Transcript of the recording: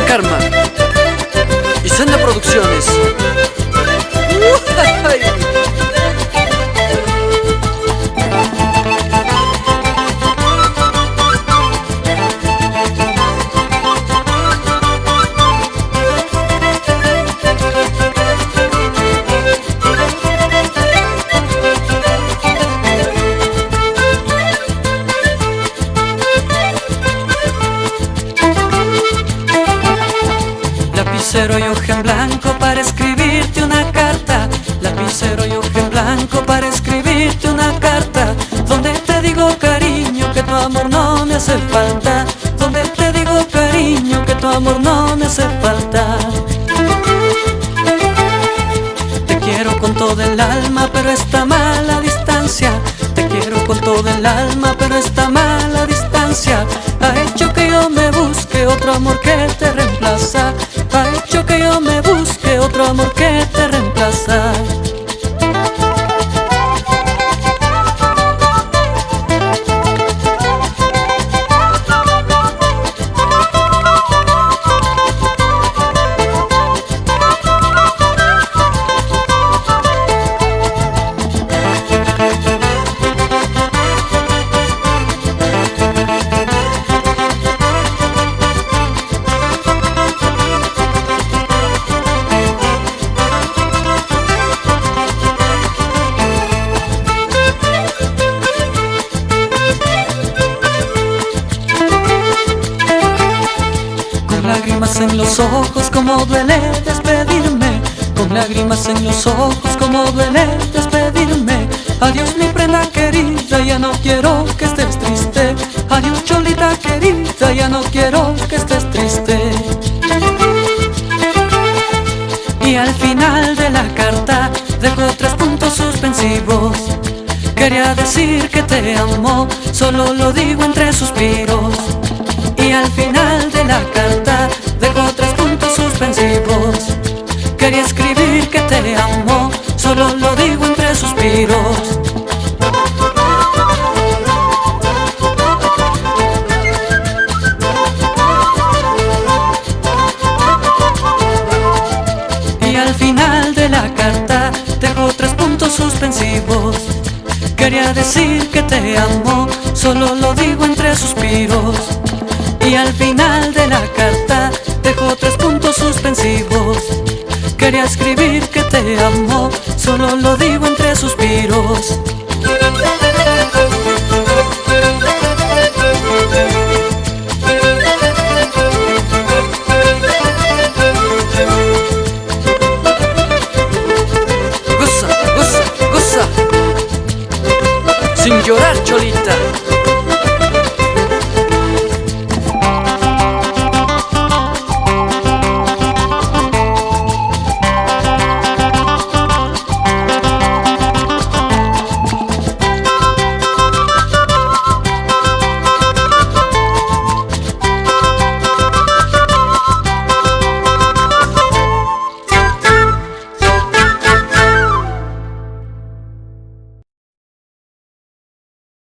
Karma y Senda Producciones. Lapicero y hoja en blanco para escribirte una carta. Lapicero y hoja en blanco para escribirte una carta, donde te digo, cariño, que tu amor no me hace falta. Donde te digo, cariño, que tu amor no me hace falta. Te quiero con todo el alma, pero está mal a distancia. Te quiero con todo el alma, pero está mal a distancia. Ha hecho que yo me busque otro amor que te reemplaza. Ha hecho que yo me busque otro amor que te reemplaza. Lágrimas en los ojos, como duele despedirme. Con lágrimas en los ojos, como duele despedirme. Adiós mi prenda querida, ya no quiero que estés triste. Adiós cholita querida, ya no quiero que estés triste. Y al final de la carta dejo 3 puntos suspensivos. Quería decir que te amo, solo lo digo entre suspiros. Y al final de la carta dejo 3 puntos suspensivos. Quería escribir que te amo, solo lo digo entre suspiros. Y al final de la carta dejo 3 puntos suspensivos. Quería decir que te amo, solo lo digo entre suspiros. Y al final de la carta dejo 3 puntos suspensivos. Quería escribir que te amo, solo lo digo entre suspiros.